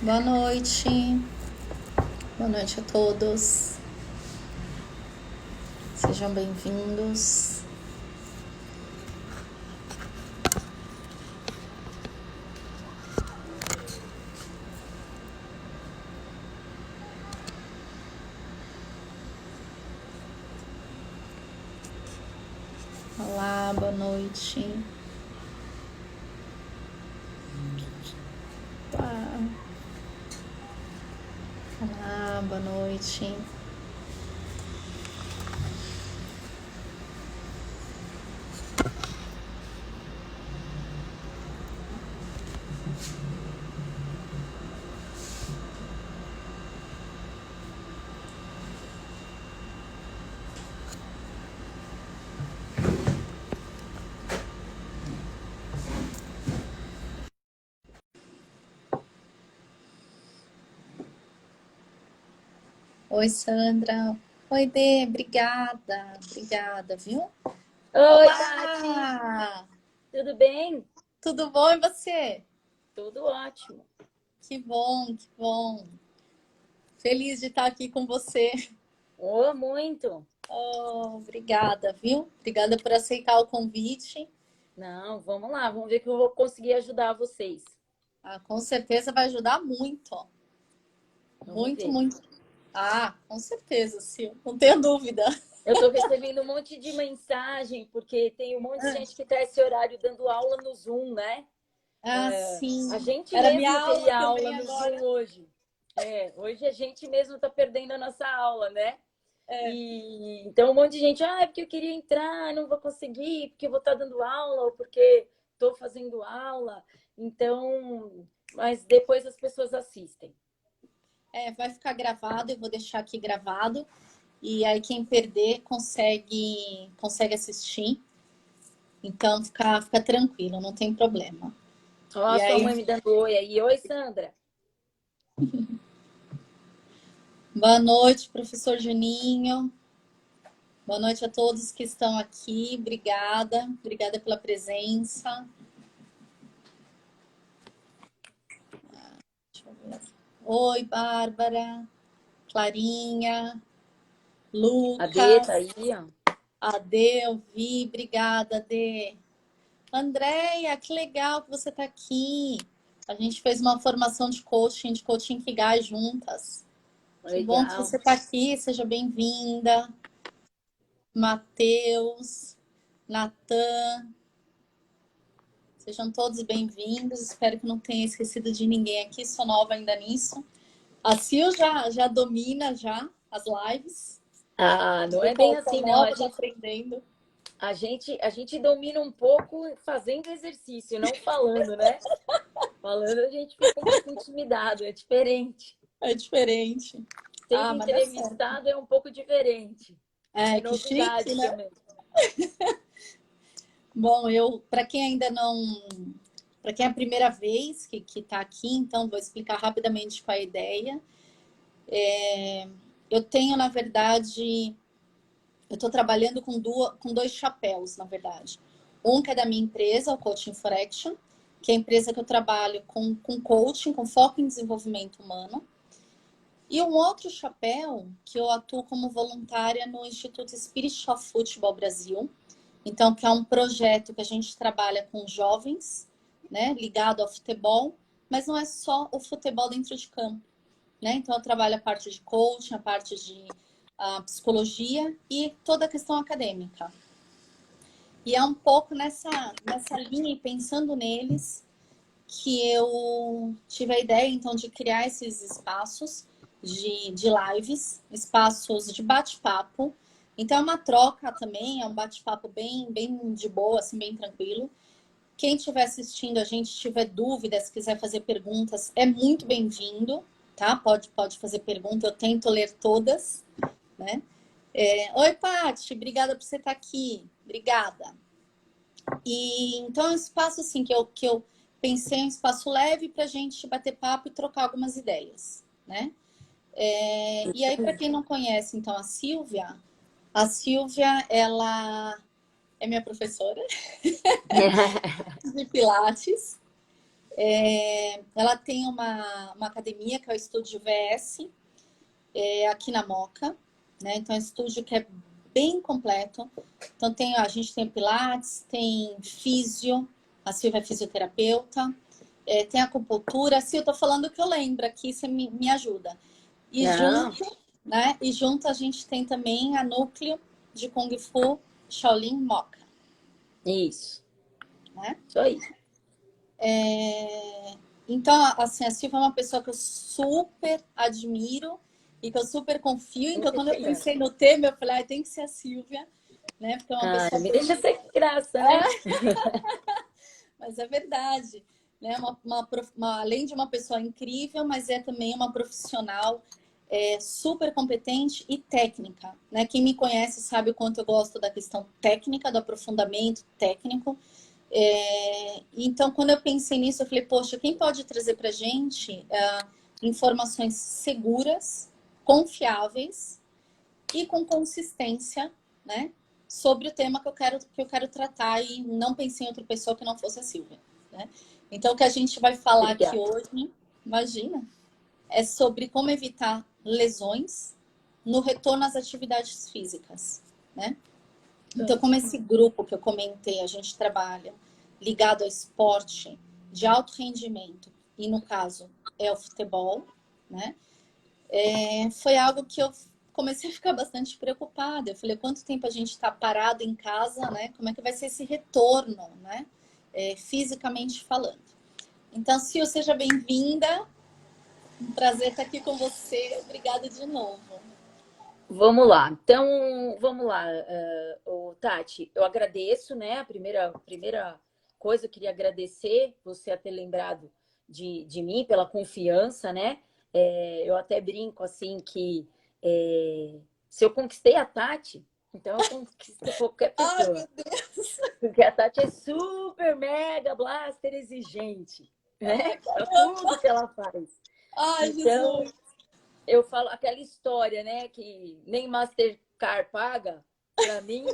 Boa noite, boa noite a todos, sejam bem-vindos. Olá, boa noite. Olá, boa noite. Oi, Sandra. Oi, Dê, obrigada, viu? Oi, Tati, Olá! tudo bem? Tudo bom e você? Tudo ótimo. Que bom, que bom. Feliz de estar aqui com você. Oh, muito. Oh, obrigada, viu? Obrigada por aceitar o convite. Não, vamos lá, vamos ver que eu vou conseguir ajudar vocês. Ah, com certeza vai ajudar muito. Vamos Muito, ver. muito. Ah, com certeza, Sil. Não tenha dúvida. Eu estou recebendo um monte de mensagem, porque tem um monte de gente que está esse horário dando aula no Zoom, né? Ah, A sim. gente Era minha mesmo aula teria aula também no agora. Zoom hoje. Hoje a gente mesmo está perdendo a nossa aula, né? E então um monte de gente, é porque eu queria entrar, não vou conseguir, porque eu vou estar dando aula, ou porque estou fazendo aula. Então, mas depois as pessoas assistem. Vai ficar gravado, eu vou deixar aqui gravado. E aí quem perder consegue assistir. Então fica tranquilo, não tem problema. Ó, E a sua aí, mãe me dando oi aí. Oi, Sandra. boa noite, professor Juninho. Boa noite a todos que estão aqui. Obrigada pela presença. Deixa eu ver aqui. Oi, Bárbara, Clarinha, A Dê tá Lucas, aí, ó. Ade, eu vi, obrigada, Ade. Andréia, que legal que você está aqui. A gente fez uma formação de coaching Kigai juntas. Que bom que Legal. você está aqui, seja bem-vinda. Matheus, Natan, sejam todos bem-vindos. Espero que não tenha esquecido de ninguém aqui, sou nova ainda nisso. A Sil já domina já as lives. Ah, não Eu é bem tô assim, não. nova, tô aprendendo. A gente domina um pouco fazendo exercício, não falando, né? Falando a gente fica um pouco intimidado, é diferente. É diferente. Sendo Ah, mas dá certo. entrevistado é um pouco diferente. É Que chique, novidade né? também. Bom, para quem ainda não, para quem é a primeira vez que está aqui, então vou explicar rapidamente qual é a ideia. Eu tenho, na verdade, eu estou trabalhando com dois chapéus, na verdade. Um que é da minha empresa, o Coaching for Action, que é a empresa que eu trabalho com coaching, com foco em desenvolvimento humano. E um outro chapéu que eu atuo como voluntária no Instituto Spirit of Football Brasil. Então, que é um projeto que a gente trabalha com jovens, né, ligado ao futebol, mas não é só o futebol dentro de campo, né? Então, eu trabalho a parte de coaching, a parte de psicologia e toda a questão acadêmica. E é um pouco nessa linha, pensando neles, que eu tive a ideia, então, de criar esses espaços de lives, espaços de bate-papo. Então, é uma troca também, é um bate-papo bem de boa, assim, bem tranquilo. Quem estiver assistindo a gente, tiver dúvidas, quiser fazer perguntas, é muito bem-vindo, tá? Pode fazer pergunta, eu tento ler todas, né? Oi, Paty, obrigada por você estar aqui. Obrigada. E então é um espaço assim que eu pensei um espaço leve para a gente bater papo e trocar algumas ideias, né? E aí, para quem não conhece, então, a Silvia, ela é minha professora de Pilates. Ela tem uma academia que é o Estúdio VS, aqui na Moca, né? Então é um estúdio que é bem completo. Então a gente tem Pilates, tem físio, a Silvia é fisioterapeuta, tem acupuntura. Sil, eu tô falando o que eu lembro aqui, você me ajuda. E Não, junto, né? E junto a gente tem também a núcleo de Kung Fu Shaolin Moca, isso. né? Isso aí. Então, assim, a Silvia é uma pessoa que eu super admiro e que eu super confio. Então, quando eu pensei no tema, eu falei, tem que ser a Silvia, né? Porque é uma Ah, pessoa me deixa bem... sem graça, né? Mas é verdade, né? Além de uma pessoa incrível, mas é também uma profissional super competente e técnica, né? Quem me conhece sabe o quanto eu gosto da questão técnica, do aprofundamento técnico. Então, quando eu pensei nisso, eu falei, poxa, quem pode trazer para a gente informações seguras, confiáveis e com consistência, né? Sobre o tema que eu quero tratar, e não pensei em outra pessoa que não fosse a Silvia, né? Então, o que a gente vai falar aqui Obrigada. hoje, imagina, é sobre como evitar lesões no retorno às atividades físicas, né? Então, como esse grupo que eu comentei, a gente trabalha ligado ao esporte de alto rendimento, e no caso é o futebol, né? Foi algo que eu comecei a ficar bastante preocupada. Eu falei, quanto tempo a gente está parado em casa, né? Como é que vai ser esse retorno, né? Fisicamente falando. Então, Sil, seja bem-vinda. Um prazer estar aqui com você. Obrigada de novo. Vamos lá. Então, vamos lá, Tati. Eu agradeço, né? A primeira coisa, eu queria agradecer você a ter lembrado de mim pela confiança, né? Eu até brinco assim que se eu conquistei a Tati, então eu conquisto qualquer Ai, pessoa. meu Deus. Porque a Tati é super, mega, blaster exigente, Ai, né? Para tudo caramba. que ela faz. Ai, Então, Jesus. eu falo aquela história, né? Que nem Mastercard paga, para mim,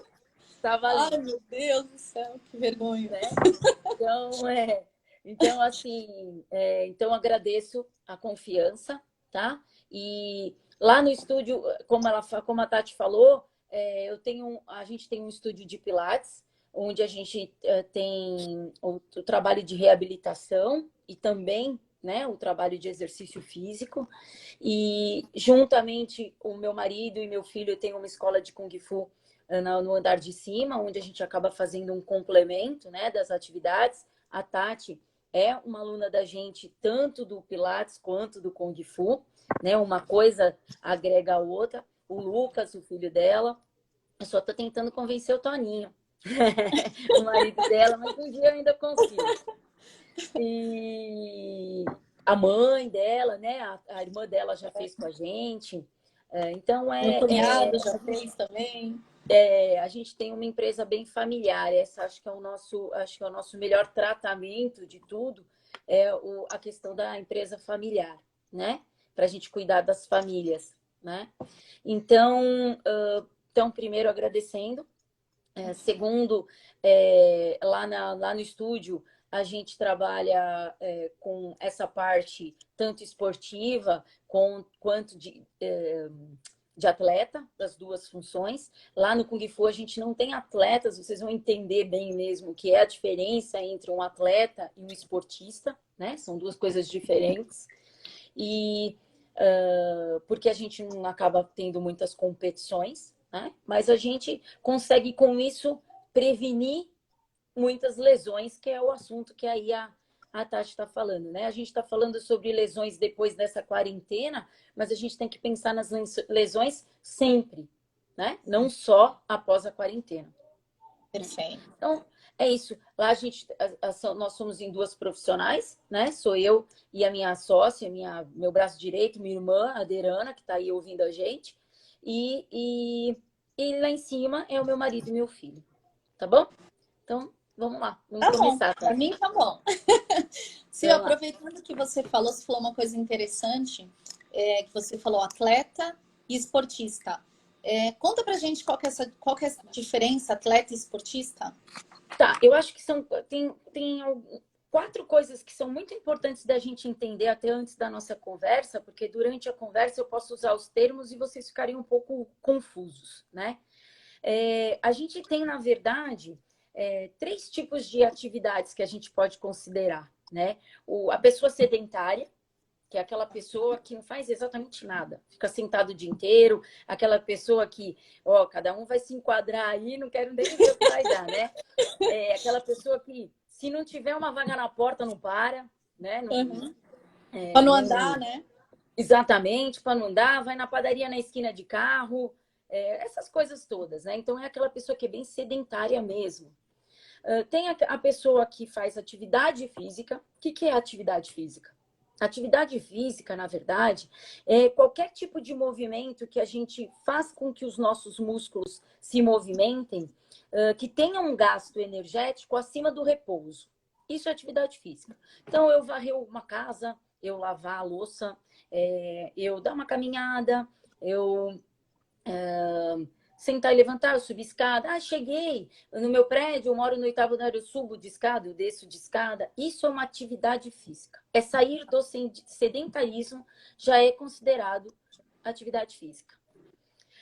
tá Ai, valendo, meu Deus do céu. Que vergonha. né? Então, então assim, então agradeço a confiança, tá? E lá no estúdio, como a Tati falou, a gente tem um estúdio de Pilates, onde a gente tem o trabalho de reabilitação e também, né, o trabalho de exercício físico. E juntamente o meu marido e meu filho têm uma escola de Kung Fu no andar de cima, onde a gente acaba fazendo um complemento, né, das atividades. A Tati é uma aluna da gente, tanto do Pilates quanto do Kung Fu, né? Uma coisa agrega a outra. O Lucas, o filho dela, eu só tô tentando convencer o Toninho, o marido dela, mas um dia eu ainda consigo. E a mãe dela, né? A irmã dela já fez com a gente. Então, Meu cunhado já fez também. a gente tem uma empresa bem familiar. Essa acho que é o nosso melhor tratamento de tudo, a questão da empresa familiar, né? Para a gente cuidar das famílias, né? Então, primeiro agradecendo. Segundo, lá no estúdio, a gente trabalha com essa parte tanto esportiva quanto de atleta, das duas funções. Lá no Kung Fu a gente não tem atletas, vocês vão entender bem mesmo que é a diferença entre um atleta e um esportista, né? São duas coisas diferentes. E porque a gente não acaba tendo muitas competições, né? Mas a gente consegue com isso prevenir muitas lesões, que é o assunto que aí a Tati está falando, né? A gente está falando sobre lesões depois dessa quarentena, mas a gente tem que pensar nas lesões sempre, né? Não só após a quarentena. Perfeito. Então, é isso. Lá nós somos em duas profissionais, né? Sou eu e a minha sócia, meu braço direito, minha irmã, a Derana, que está aí ouvindo a gente. E lá em cima é o meu marido e meu filho. Tá bom? Então, vamos lá. Vamos Tá bom. começar, Para tá? mim, tá bom. Se Vamos lá. aproveitando que você falou uma coisa interessante, que você falou atleta e esportista. Conta pra gente qual que é essa diferença, atleta e esportista? Tá, eu acho que 4 coisas que são muito importantes da gente entender até antes da nossa conversa, porque durante a conversa eu posso usar os termos e vocês ficariam um pouco confusos, né? A gente tem, na verdade, 3 tipos de atividades que a gente pode considerar, né? A pessoa sedentária, que é aquela pessoa que não faz exatamente nada, fica sentado o dia inteiro, aquela pessoa que, ó, cada um vai se enquadrar aí, não quero nem ver o que vai dar, né? Aquela pessoa que, se não tiver uma vaga na porta, não para, né? Para não andar, né? Exatamente, para não andar, vai na padaria na esquina de carro, essas coisas todas, né? Então, é aquela pessoa que é bem sedentária mesmo. Tem a pessoa que faz atividade física. O que é atividade física? Atividade física, na verdade, é qualquer tipo de movimento que a gente faz com que os nossos músculos se movimentem, que tenha um gasto energético acima do repouso. Isso é atividade física. Então, eu varrer uma casa, eu lavar a louça, eu dar uma caminhada, eu sentar e levantar, eu subi escada. Ah, cheguei no meu prédio, eu moro no 8º andar, eu subo de escada, eu desço de escada. Isso é uma atividade física. É sair do sedentarismo, já é considerado atividade física.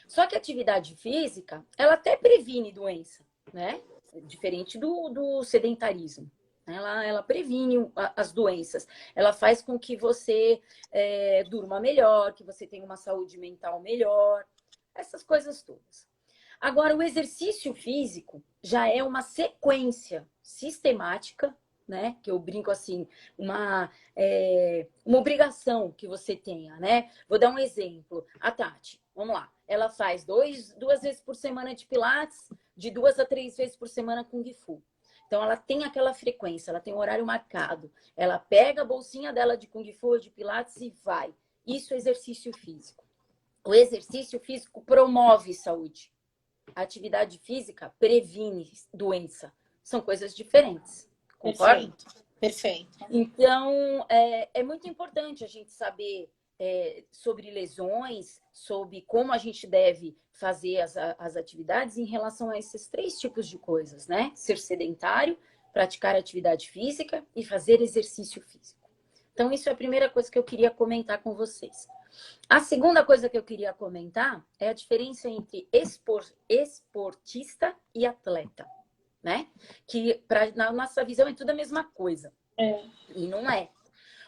Só que a atividade física, ela até previne doença, né? Diferente do sedentarismo. Ela previne as doenças. Ela faz com que você durma melhor, que você tenha uma saúde mental melhor. Essas coisas todas. Agora, o exercício físico já é uma sequência sistemática, né? Que eu brinco assim, uma obrigação que você tenha, né? Vou dar um exemplo. A Tati, vamos lá. Ela faz 2 vezes por semana de pilates, de 2 a 3 vezes por semana Kung Fu. Então, ela tem aquela frequência, ela tem um horário marcado. Ela pega a bolsinha dela de Kung Fu ou de pilates e vai. Isso é exercício físico. O exercício físico promove saúde. A atividade física previne doença. São coisas diferentes. Concorda? Perfeito. Então, é muito importante a gente saber sobre lesões, sobre como a gente deve fazer as atividades em relação a esses 3 tipos de coisas, né? Ser sedentário, praticar atividade física e fazer exercício físico. Então, isso é a primeira coisa que eu queria comentar com vocês. A segunda coisa que eu queria comentar é a diferença entre esportista e atleta, né? Que na nossa visão é tudo a mesma coisa. E não é.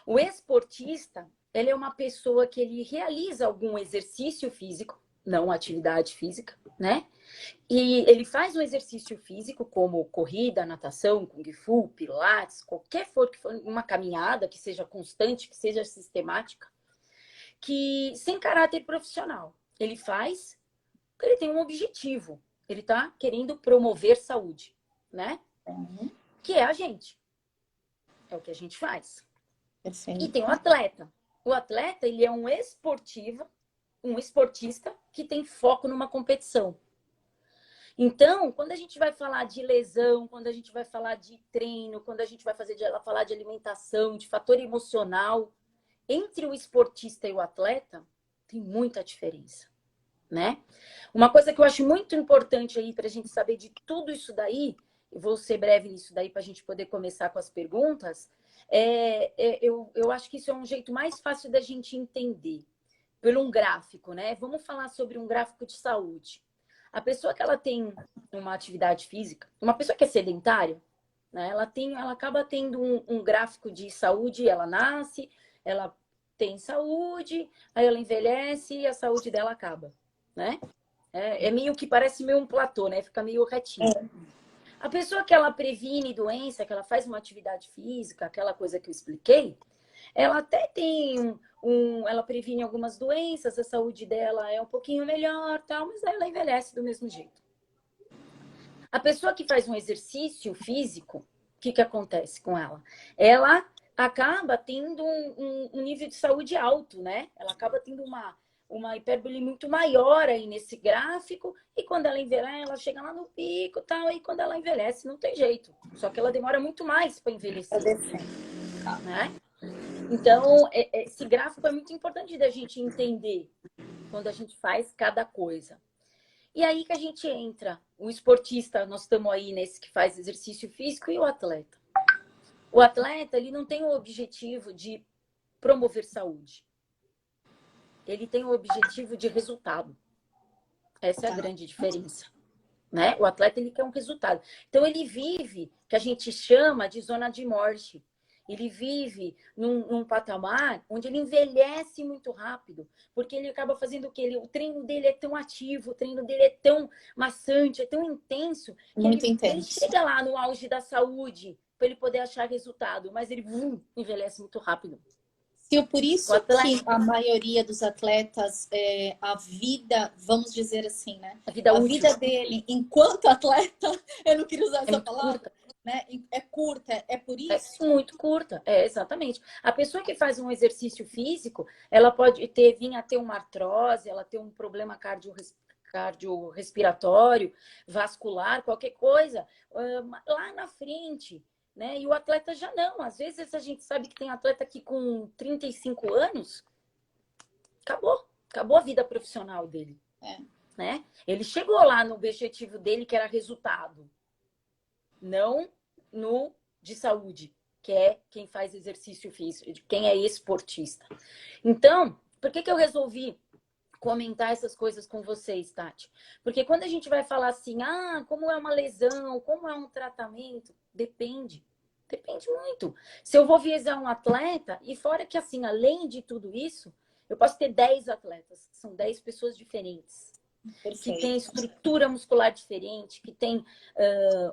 O esportista, ele é uma pessoa que ele realiza algum exercício físico, não atividade física, né? E ele faz um exercício físico como corrida, natação, kung fu, pilates, qualquer for que for uma caminhada que seja constante, que seja sistemática, que sem caráter profissional. Ele faz porque ele tem um objetivo. Ele está querendo promover saúde, né? Que é a gente. É o que a gente faz. Perfeito. E tem o atleta. O atleta, ele é um esportista que tem foco numa competição. Então, quando a gente vai falar de lesão, quando a gente vai falar de treino, quando a gente vai falar de alimentação, de fator emocional, entre o esportista e o atleta, tem muita diferença, né? Uma coisa que eu acho muito importante aí para a gente saber de tudo isso daí, eu vou ser breve nisso daí para a gente poder começar com as perguntas, eu acho que isso é um jeito mais fácil da gente entender, por um gráfico, né? Vamos falar sobre um gráfico de saúde. A pessoa que ela tem uma atividade física, uma pessoa que é sedentária, né? Ela acaba tendo um gráfico de saúde, ela nasce, ela tem saúde, aí ela envelhece e a saúde dela acaba, né? Meio que parece meio um platô, né? Fica meio retinho. A pessoa que ela previne doença, que ela faz uma atividade física, aquela coisa que eu expliquei, ela até tem ela previne algumas doenças, a saúde dela é um pouquinho melhor, tal, mas ela envelhece do mesmo jeito. A pessoa que faz um exercício físico, o que acontece com ela? Ela acaba tendo um nível de saúde alto, né? Ela acaba tendo uma hipérbole muito maior aí nesse gráfico, e quando ela envelhece, ela chega lá no pico, tal, e quando ela envelhece, não tem jeito. Só que ela demora muito mais para envelhecer. Né? Então, esse gráfico é muito importante da gente entender quando a gente faz cada coisa. E aí que a gente entra, o esportista, nós estamos aí nesse que faz exercício físico, e o atleta. O atleta, ele não tem o objetivo de promover saúde. Ele tem o objetivo de resultado. Essa é a grande diferença, né? O atleta, ele quer um resultado. Então, ele vive, que a gente chama de zona de morte. Ele vive num patamar onde ele envelhece muito rápido, porque ele acaba fazendo o quê? O treino dele é tão ativo, o treino dele é tão maçante, é tão intenso, que ele chega lá no auge da saúde para ele poder achar resultado, mas ele envelhece muito rápido. Por isso que a maioria dos atletas, a vida, vamos dizer assim, né? A vida dele, enquanto atleta, eu não queria usar essa palavra, curta. Né? É curta, é por isso? É muito curta, exatamente. A pessoa que faz um exercício físico, ela pode vir a ter uma artrose, ela ter um problema cardiorrespiratório, vascular, qualquer coisa, lá na frente, né? E o atleta já não. Às vezes a gente sabe que tem atleta que com 35 anos, acabou a vida profissional dele. Né? Ele chegou lá no objetivo dele, que era resultado. Não no de saúde, que é quem faz exercício físico, quem é esportista. Então, por que eu resolvi comentar essas coisas com vocês, Tati? Porque quando a gente vai falar assim, como é uma lesão, como é um tratamento, depende muito. Se eu vou visar um atleta, e fora que assim, além de tudo isso, eu posso ter 10 atletas, são 10 pessoas diferentes. Perfeito. Que tem estrutura muscular diferente, que tem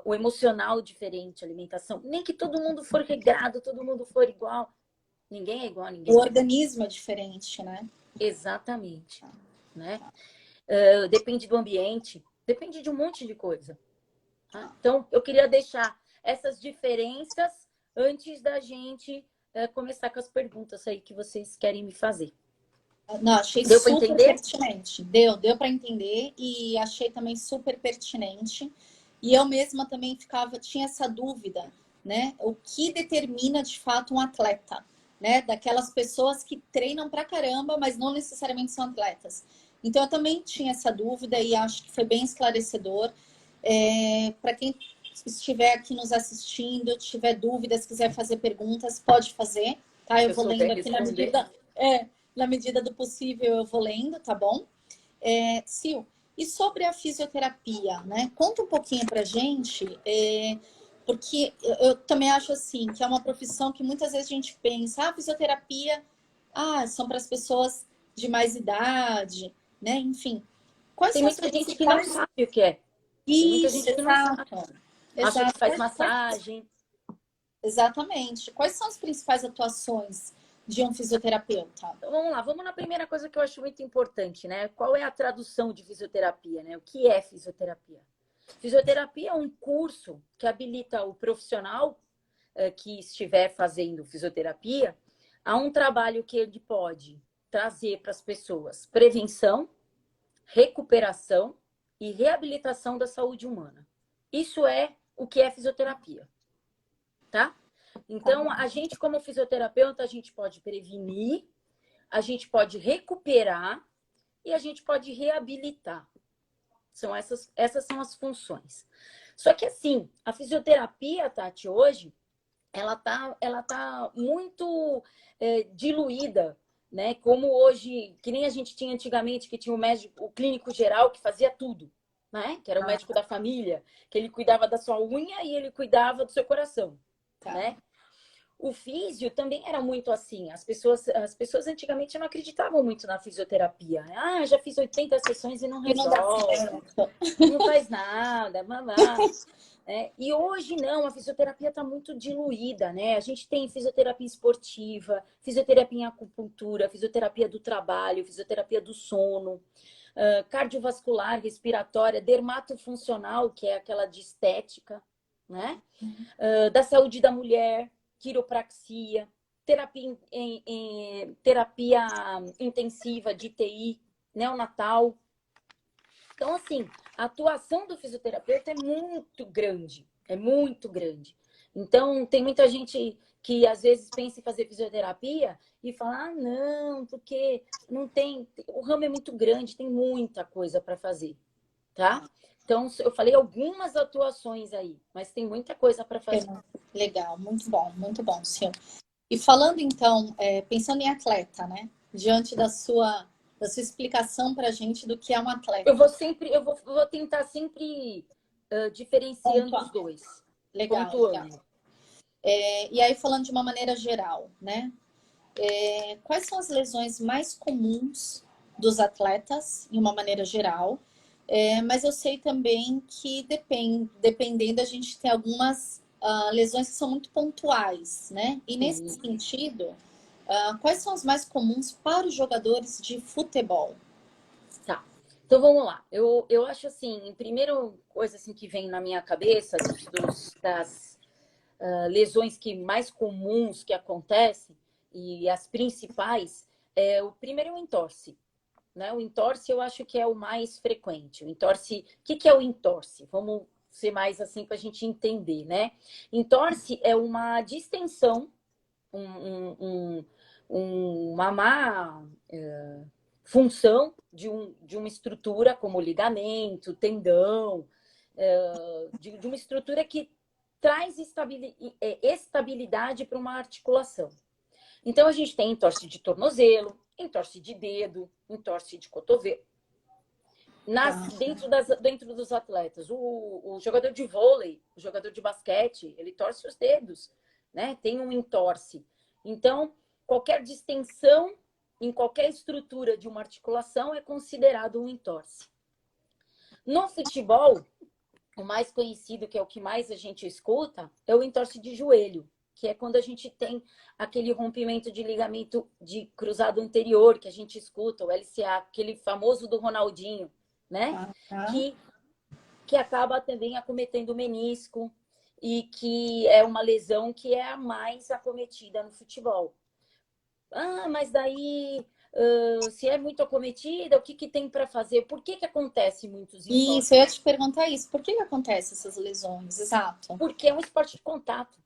o emocional diferente, alimentação. Nem que todo mundo for regrado, todo mundo for igual. Ninguém é igual a ninguém. O organismo é diferente, né? Exatamente. Né? Depende do ambiente, depende de um monte de coisa. Tá? Então, eu queria deixar essas diferenças antes da gente começar com as perguntas aí que vocês querem me fazer. Não, achei super pertinente. Deu para entender e achei também super pertinente. E eu mesma também tinha essa dúvida, né? O que determina de fato um atleta, né? Daquelas pessoas que treinam pra caramba, mas não necessariamente são atletas. Então eu também tinha essa dúvida e acho que foi bem esclarecedor. Para quem estiver aqui nos assistindo, tiver dúvidas, quiser fazer perguntas, pode fazer, tá? Eu vou lendo aqui na medida do possível, eu vou lendo, tá bom? Sil, e sobre a fisioterapia, né? Conta um pouquinho pra gente, porque eu também acho assim, que é uma profissão que muitas vezes a gente pensa, fisioterapia, são para as pessoas de mais idade, né? Enfim. Tem muita gente que não sabe o que é. Tem muita gente que não sabe. Acha que faz massagem. Exatamente. Quais são as principais atuações de um fisioterapeuta? Então, vamos na primeira coisa que eu acho muito importante, né? Qual é a tradução de fisioterapia, né? O que é fisioterapia? Fisioterapia é um curso que habilita o profissional que estiver fazendo fisioterapia a um trabalho que ele pode trazer para as pessoas prevenção, recuperação e reabilitação da saúde humana. Isso é o que é fisioterapia, tá? Então, a gente, como fisioterapeuta, a gente pode prevenir, a gente pode recuperar e a gente pode reabilitar. Essas são as funções. Só que, assim, a fisioterapia, Tati, hoje, ela tá muito diluída, né? Como hoje, que nem a gente tinha antigamente, que tinha o médico, o clínico geral, que fazia tudo, né? Que era o médico da família, que ele cuidava da sua unha e ele cuidava do seu coração, né? O físio também era muito assim. As pessoas antigamente não acreditavam muito na fisioterapia. Né? Já fiz 80 sessões e não resolve. Não faz nada. E hoje não, a fisioterapia está muito diluída, né? A gente tem fisioterapia esportiva, fisioterapia em acupuntura, fisioterapia do trabalho, fisioterapia do sono, cardiovascular, respiratória, dermatofuncional, que é aquela de estética, né? Da saúde da mulher, quiropraxia, terapia intensiva de TI, neonatal. Então, assim, a atuação do fisioterapeuta é muito grande. Então, tem muita gente que às vezes pensa em fazer fisioterapia e fala, não, porque não tem... O ramo é muito grande, tem muita coisa para fazer, tá? Então, eu falei algumas atuações aí, mas tem muita coisa para fazer. Legal, muito bom, sim. E falando então, pensando em atleta, né? Diante da sua explicação para a gente do que é um atleta. Eu vou tentar sempre diferenciando os dois. Legal, Pontuando. legal. E aí, falando de uma maneira geral, né? Quais são as lesões mais comuns dos atletas, em uma maneira geral? Mas eu sei também que dependendo, a gente tem algumas lesões que são muito pontuais, né? E nesse sentido, quais são as mais comuns para os jogadores de futebol? Tá. Então vamos lá. Eu acho assim, primeira coisa assim que vem na minha cabeça das lesões que mais comuns que acontecem e as principais, o primeiro é o entorse. Né? O entorse eu acho que é o mais frequente. O entorse, o que é o entorse? Vamos ser mais assim para a gente entender, né? Entorse é uma distensão, uma má função de uma estrutura como ligamento, tendão, de uma estrutura que traz estabilidade para uma articulação. Então, a gente tem entorse de tornozelo, entorse de dedo, entorse de cotovelo. Dentro dos atletas, o jogador de vôlei, o jogador de basquete, ele torce os dedos, né? Tem um entorse. Então, qualquer distensão em qualquer estrutura de uma articulação é considerado um entorse. No futebol, o mais conhecido, que é o que mais a gente escuta, é o entorse de joelho, que é quando a gente tem aquele rompimento de ligamento de cruzado anterior, que a gente escuta, o LCA, aquele famoso do Ronaldinho, né? Que acaba também acometendo o menisco e que é uma lesão que é a mais acometida no futebol. Mas daí, se é muito acometida, o que tem para fazer? Por que acontece muitos entorses? Isso, eu ia te perguntar isso. Por que acontecem essas lesões? Exato. Porque é um esporte de contato.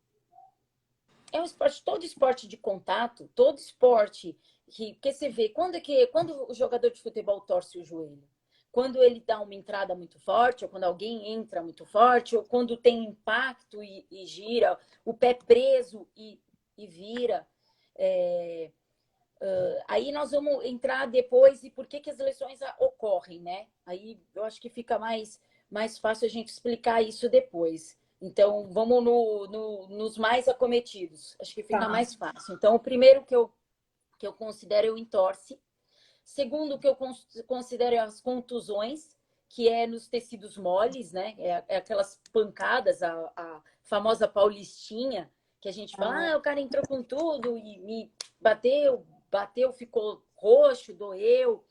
É um esporte, todo esporte de contato, todo esporte que você vê, quando o jogador de futebol torce o joelho? Quando ele dá uma entrada muito forte, ou quando alguém entra muito forte, ou quando tem impacto e gira, o pé preso e vira. Aí nós vamos entrar depois e por que as lesões ocorrem, né? Aí eu acho que fica mais fácil a gente explicar isso depois. Então, vamos nos mais acometidos. Acho que fica mais fácil. Então, o primeiro que eu considero é o entorse. Segundo, que eu considero é as contusões, que é nos tecidos moles, né? É aquelas pancadas, a famosa paulistinha, que a gente fala, o cara entrou com tudo e me bateu, ficou roxo, doeu.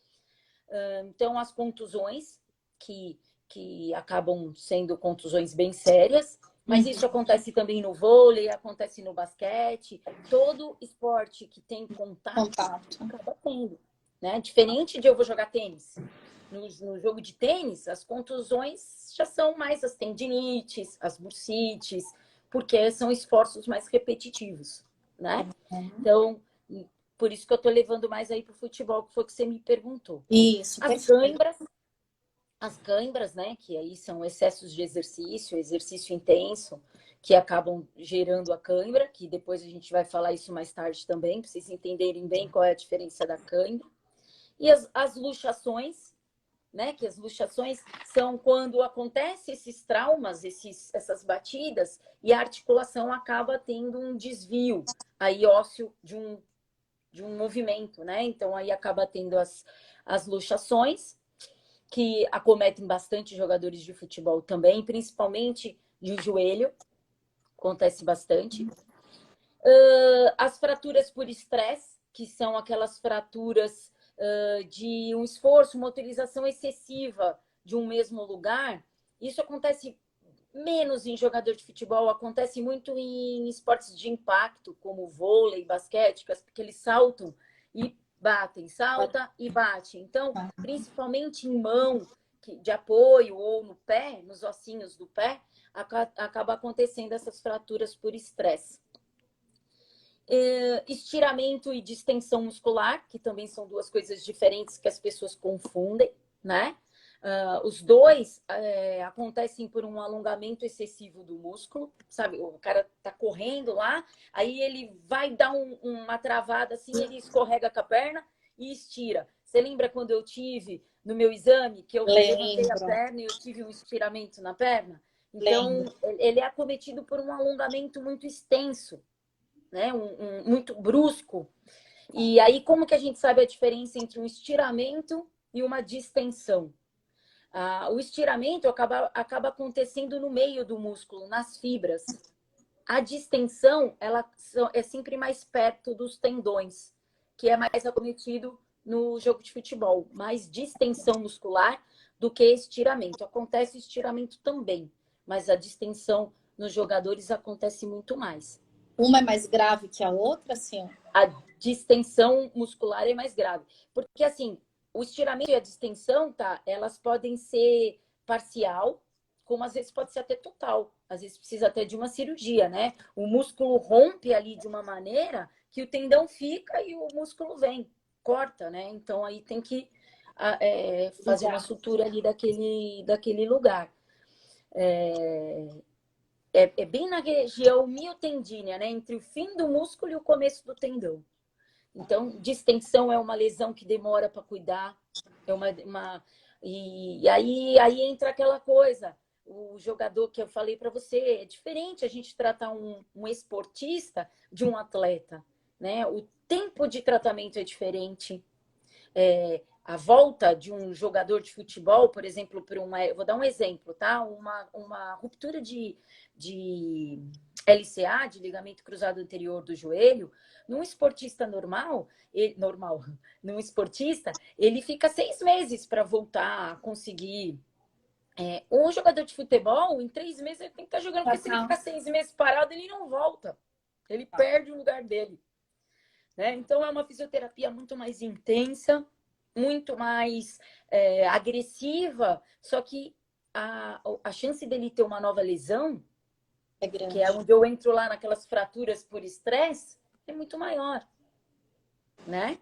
Então, as contusões, que acabam sendo contusões bem sérias, mas isso acontece também no vôlei, acontece no basquete. Todo esporte que tem contato. Acaba tendo. Né? Diferente de eu vou jogar tênis. No jogo de tênis, as contusões já são mais as tendinites, as bursites, porque são esforços mais repetitivos, né? Então, por isso que eu estou levando mais aí para o futebol, que foi o que você me perguntou. Isso, as câimbras, né? Que aí são excessos de exercício intenso, que acabam gerando a cãibra, que depois a gente vai falar isso mais tarde também, para vocês entenderem bem qual é a diferença da cãibra. E as luxações, né? Que as luxações são quando acontecem esses traumas, essas batidas, e a articulação acaba tendo um desvio aí ósseo de um movimento, né? Então aí acaba tendo as luxações, que acometem bastante jogadores de futebol também, principalmente de joelho, acontece bastante. As fraturas por estresse, que são aquelas fraturas de um esforço, uma utilização excessiva de um mesmo lugar. Isso acontece menos em jogador de futebol, acontece muito em esportes de impacto, como vôlei, basquete, porque eles saltam e batem, salta e bate. Então, principalmente em mão de apoio ou no pé, nos ossinhos do pé, acaba acontecendo essas fraturas por estresse. Estiramento e distensão muscular, que também são duas coisas diferentes que as pessoas confundem, né? Os dois acontecem por um alongamento excessivo do músculo, sabe? O cara tá correndo lá, aí ele vai dar uma travada assim, ele escorrega com a perna e estira. Você lembra quando eu tive no meu exame que eu levantei a Lembro, perna e eu tive um estiramento na perna? Então, lembro. ele é acometido por um alongamento muito extenso, né? Muito brusco. E aí, como que a gente sabe a diferença entre um estiramento e uma distensão? O estiramento acaba acontecendo no meio do músculo, nas fibras. A distensão, ela é sempre mais perto dos tendões, que é mais acometido no jogo de futebol. Mais distensão muscular do que estiramento. Acontece estiramento também, mas a distensão nos jogadores acontece muito mais. Uma é mais grave que a outra, assim? A distensão muscular é mais grave. Porque, assim, o estiramento e a distensão, tá? Elas podem ser parcial, como às vezes pode ser até total. Às vezes precisa até de uma cirurgia, né? O músculo rompe ali de uma maneira que o tendão fica e o músculo vem, corta, né? Então aí tem que fazer uma sutura ali daquele lugar. É bem na região miotendínea, né? Entre o fim do músculo e o começo do tendão. Então, distensão é uma lesão que demora para cuidar. E aí entra aquela coisa. O jogador que eu falei para você, é diferente a gente tratar um esportista de um atleta, né? O tempo de tratamento é diferente. A volta de um jogador de futebol, por exemplo, vou dar um exemplo, tá? Uma ruptura de LCA, de ligamento cruzado anterior do joelho, num esportista num esportista, ele fica 6 meses para voltar a conseguir. Um jogador de futebol, em 3 meses, ele tem que estar jogando, porque se ele ficar 6 meses parado, ele não volta. Ele perde o lugar dele. Né? Então, é uma fisioterapia muito mais intensa, muito mais agressiva, só que a chance dele ter uma nova lesão, que é onde eu entro lá naquelas fraturas por estresse, é muito maior, né?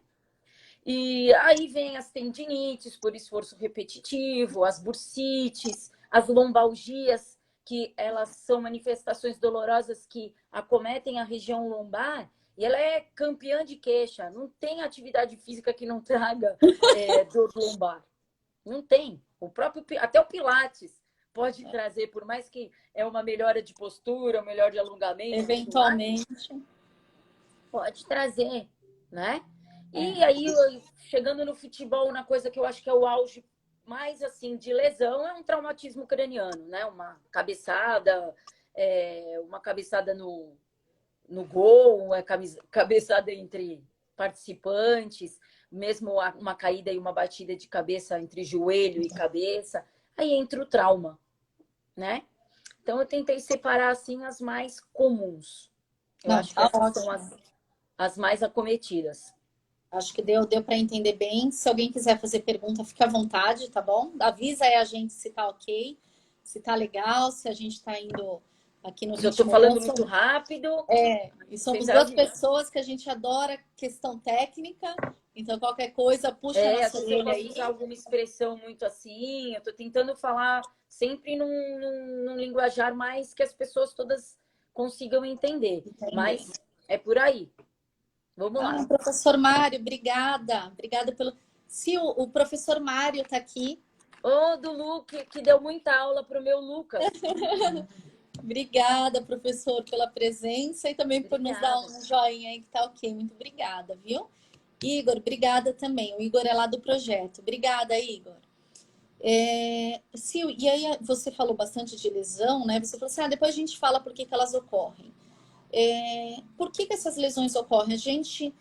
E aí vem as tendinites por esforço repetitivo, as bursites, as lombalgias, que elas são manifestações dolorosas que acometem a região lombar, e ela é campeã de queixa. Não tem atividade física que não traga dor lombar. Não tem. Até o Pilates pode trazer, por mais que é uma melhora de postura, uma melhora de alongamento. Eventualmente. Pode trazer, né? E aí, chegando no futebol, na coisa que eu acho que é o auge mais assim de lesão, é um traumatismo craniano, né? Uma cabeçada no gol, uma cabeçada entre participantes, mesmo uma caída e uma batida de cabeça entre joelho e cabeça, aí entra o trauma, né? Então eu tentei separar assim as mais comuns. Eu acho que essas são as mais acometidas. Acho que deu para entender bem. Se alguém quiser fazer pergunta, fique à vontade, tá bom? Avisa aí a gente se tá ok, se tá legal, se a gente tá indo aqui no ritmo. Eu tô falando muito rápido. E somos duas pessoas que a gente adora questão técnica, então qualquer coisa puxa a nossa orelha aí. Usar alguma expressão muito assim, eu tô tentando falar sempre num linguajar mais que as pessoas todas consigam entender. Mas é por aí. Vamos lá. Professor Mário, obrigada. Obrigada pelo... Se o professor Mário está aqui. Do Luke, que deu muita aula para o meu Lucas. Obrigada, professor, pela presença e também por nos dar um joinha aí que tá ok. Muito obrigada, viu? Igor, obrigada também. O Igor é lá do projeto. Obrigada, Igor. Sil, e aí você falou bastante de lesão, né? Você falou assim, depois a gente fala por que elas ocorrem. Por que essas lesões ocorrem? A gente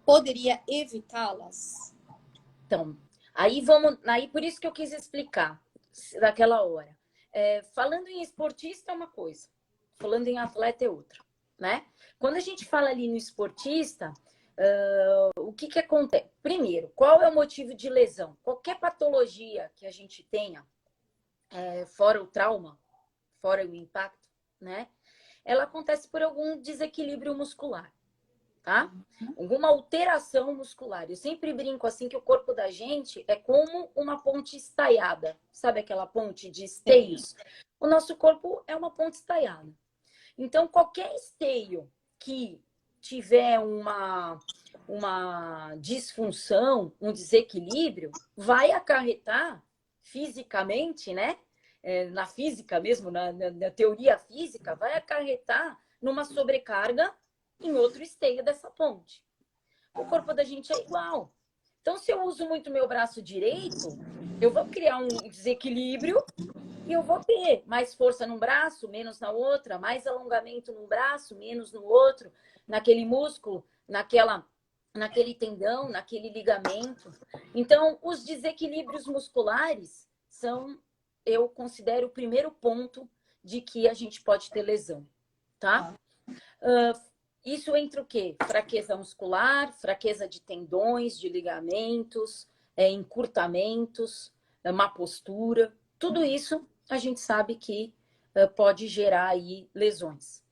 poderia evitá-las? Então, aí por isso que eu quis explicar daquela hora. Falando em esportista é uma coisa, falando em atleta é outra, né? Quando a gente fala ali no esportista, o que acontece? Primeiro, qual é o motivo de lesão? Qualquer patologia que a gente tenha, fora o trauma, fora o impacto, né? Ela acontece por algum desequilíbrio muscular, tá? Alguma alteração muscular. Eu sempre brinco assim que o corpo da gente é como uma ponte estaiada. Sabe aquela ponte de esteios? O nosso corpo é uma ponte estaiada. Então, qualquer esteio que tiver uma disfunção, um desequilíbrio, vai acarretar fisicamente, né? Na física mesmo, na teoria física, vai acarretar numa sobrecarga em outro esteio dessa ponte. O corpo da gente é igual. Então, se eu uso muito meu braço direito, eu vou criar um desequilíbrio e eu vou ter mais força num braço, menos na outra, mais alongamento num braço, menos no outro, naquele músculo, naquele tendão, naquele ligamento. Então, os desequilíbrios musculares são, eu considero, o primeiro ponto de que a gente pode ter lesão, tá? Isso entre o quê? Fraqueza muscular, fraqueza de tendões, de ligamentos, encurtamentos, má postura. Tudo isso a gente sabe que pode gerar aí lesões.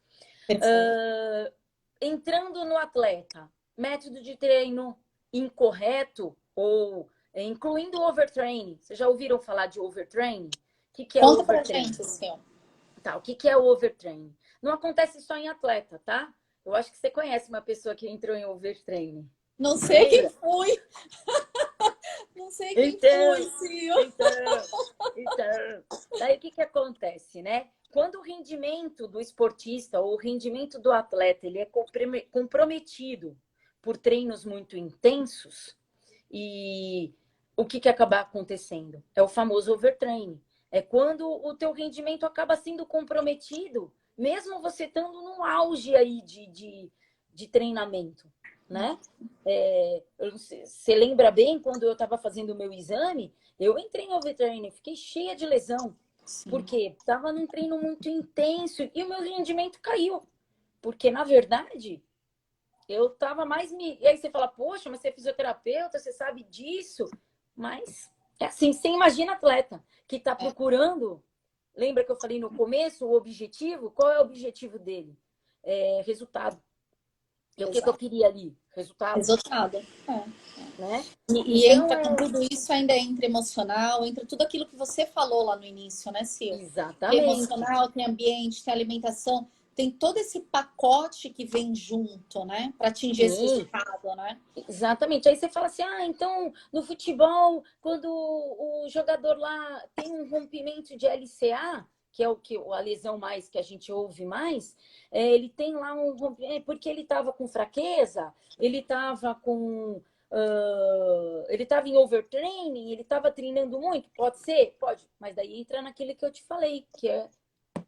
Entrando no atleta, método de treino incorreto ou incluindo overtraining. Vocês já ouviram falar de overtraining? O que é Conta overtraining? pra gente, senhor. Tá, o que é o overtraining? Não acontece só em atleta, tá? Eu acho que você conhece uma pessoa que entrou em overtraining. Não sei quem foi. Não sei quem foi, senhor. Então, daí o que acontece, né? Quando o rendimento do esportista ou o rendimento do atleta ele é comprometido por treinos muito intensos, e o que acaba acontecendo? É o famoso overtraining. É quando o teu rendimento acaba sendo comprometido, mesmo você estando no auge aí de treinamento, né? Você lembra bem, quando eu estava fazendo o meu exame, eu entrei em overtraining, fiquei cheia de lesão. Sim. Porque estava num treino muito intenso e o meu rendimento caiu. Porque, na verdade, eu estava mais... E aí você fala, poxa, mas você é fisioterapeuta, você sabe disso. Mas, é assim, você imagina atleta que está procurando... Lembra que eu falei no começo, o objetivo? Qual é o objetivo dele? Resultado. E o que eu queria ali? Resultado. Resultado. Né? E então, entra com tudo isso, ainda entra emocional, entra tudo aquilo que você falou lá no início, né, Sil? Exatamente. Tem emocional, tem ambiente, tem alimentação, tem todo esse pacote que vem junto, né? Para atingir esse resultado, né? Exatamente. Aí você fala assim, então, no futebol, quando o jogador lá tem um rompimento de LCA, que é a lesão mais que a gente ouve mais, ele tem lá um rompimento, porque ele estava com fraqueza, ele estava com... ele estava em overtraining, ele estava treinando muito, pode ser? Pode, mas daí entra naquilo que eu te falei, que é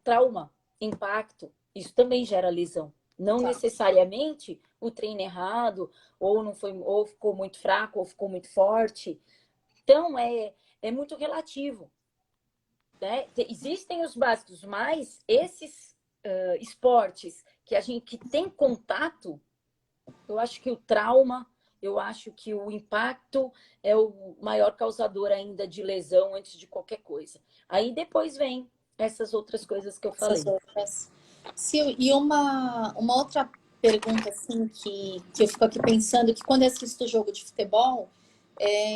trauma, impacto, isso também gera lesão. Não necessariamente o treino errado, ou não foi, ou ficou muito fraco, ou ficou muito forte. Então, é muito relativo. Né? Existem os básicos, mas esses esportes que a gente que tem contato, eu acho que o trauma, eu acho que o impacto é o maior causador ainda de lesão antes de qualquer coisa. Aí depois vem essas outras coisas que eu falei. Sil, e uma outra pergunta assim que eu fico aqui pensando, que quando eu assisto jogo de futebol,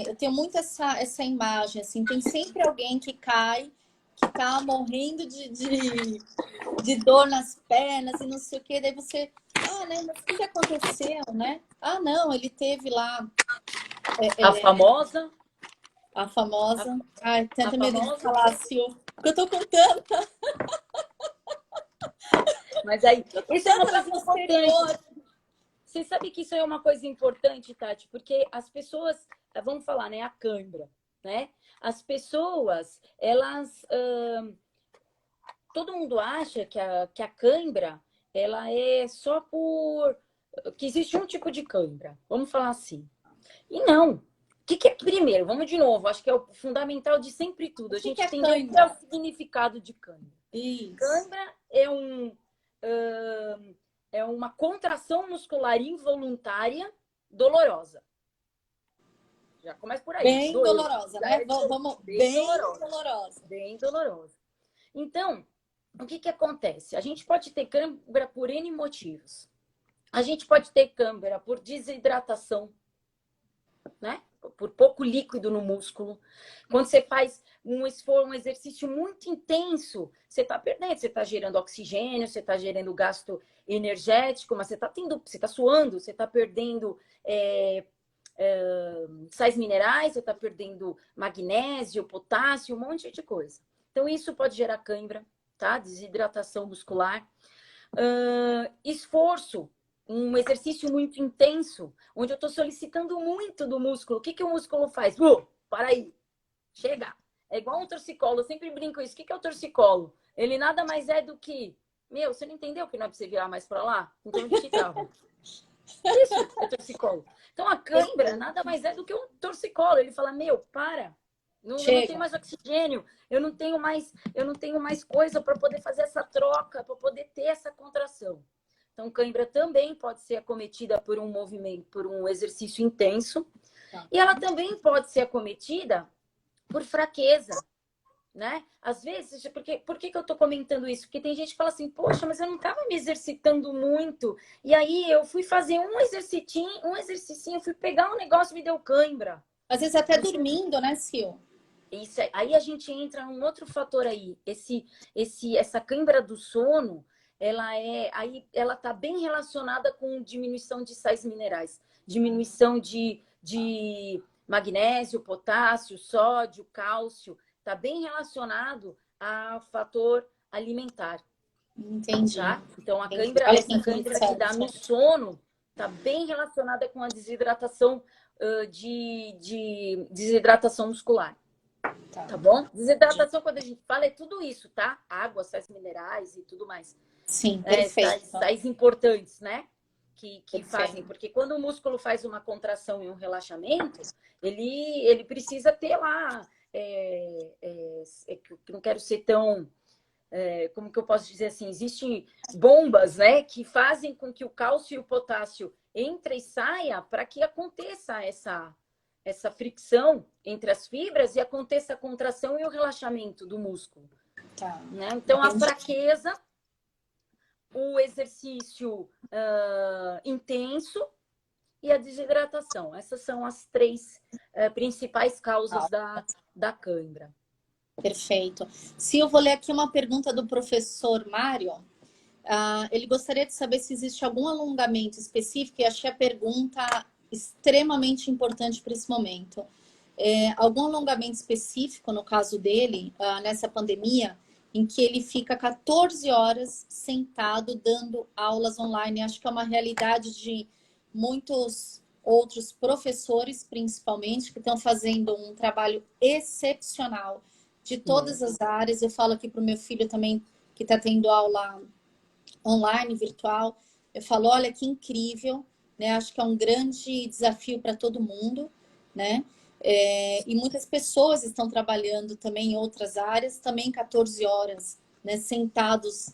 eu tenho muito essa imagem, assim, tem sempre alguém que cai, que tá morrendo de dor nas pernas e não sei o que, daí você, né, mas o que aconteceu, né? Não, ele teve lá... A famosa... Ai, tenta medo de falar, Sil, porque eu tô contando. Mas aí, isso é uma coisa importante. Você sabe que isso é uma coisa importante, Tati? Porque as pessoas, vamos falar, né? A cãibra, né? As pessoas, elas... todo mundo acha que a cãibra, ela é só por... que existe um tipo de cãibra. Vamos falar assim. E não. O que é? Primeiro, vamos de novo. Acho que é o fundamental de sempre tudo. A gente entender o que é o significado de cãibra. Isso. Cãibra é uma contração muscular involuntária dolorosa. Já começa por aí. Bem dolorosa, né? Vamos bem dolorosa. Bem dolorosa. Então, o que acontece? A gente pode ter cãibra por N motivos. A gente pode ter cãibra por desidratação, né? Por pouco líquido no músculo. Quando você faz um exercício muito intenso, você está perdendo, você está gerando oxigênio, você está gerando gasto energético, mas você está suando, você está perdendo sais minerais, você está perdendo magnésio, potássio, um monte de coisa. Então, isso pode gerar cãibra, tá? Desidratação muscular. Esforço, um exercício muito intenso, onde eu estou solicitando muito do músculo. O que, que o músculo faz? Para aí, chega. É igual um torcicolo, eu sempre brinco isso. O que, que é o torcicolo? Ele nada mais é do que, você não entendeu que não é para você virar mais para lá? Então ele te trava. Isso é torcicolo. Então a cãibra nada mais é do que um torcicolo. Ele fala, para. Eu não tenho mais oxigênio, eu não tenho mais coisa para poder fazer essa troca, para poder ter essa contração. Então, cãibra também pode ser acometida por um movimento, por um exercício intenso. E ela também pode ser acometida por fraqueza, né? Às vezes, por que eu estou comentando isso? Porque tem gente que fala assim, poxa, mas eu não estava me exercitando muito. E aí eu fui fazer um exercicinho, fui pegar um negócio e me deu cãibra. Às vezes até dormindo, né, Sil? Isso, aí a gente entra num outro fator aí. Essa cãibra do sono, ela tá bem relacionada com diminuição de sais minerais, diminuição de magnésio, potássio, sódio, cálcio, tá bem relacionado a fator alimentar. Entendi. Tá? Então Essa cãibra que dá no sono tá bem relacionada com a desidratação de desidratação muscular. Tá bom? Desidratação, quando a gente fala, é tudo isso, tá? Água, sais minerais e tudo mais. Sim, perfeito. Sais importantes, né? Que fazem. Porque quando o músculo faz uma contração e um relaxamento, ele precisa ter lá... não quero ser tão... como que eu posso dizer assim? Existem bombas, né? Que fazem com que o cálcio e o potássio entre e saia para que aconteça essa fricção entre as fibras e aconteça a contração e o relaxamento do músculo. Tá. Né? Então, a fraqueza, o exercício intenso e a desidratação. Essas são as três principais causas da cãibra. Perfeito. Se eu vou ler aqui uma pergunta do professor Mário, ele gostaria de saber se existe algum alongamento específico, e achei a pergunta extremamente importante para esse momento. Algum alongamento específico, no caso dele, nessa pandemia, em que ele fica 14 horas sentado dando aulas online. Acho que é uma realidade de muitos outros professores, principalmente, que estão fazendo um trabalho excepcional de todas as áreas. Eu falo aqui para o meu filho também, que está tendo aula online, virtual. Eu falo, olha que incrível, né? Acho que é um grande desafio para todo mundo, né? E muitas pessoas estão trabalhando também em outras áreas, também 14 horas, né? Sentados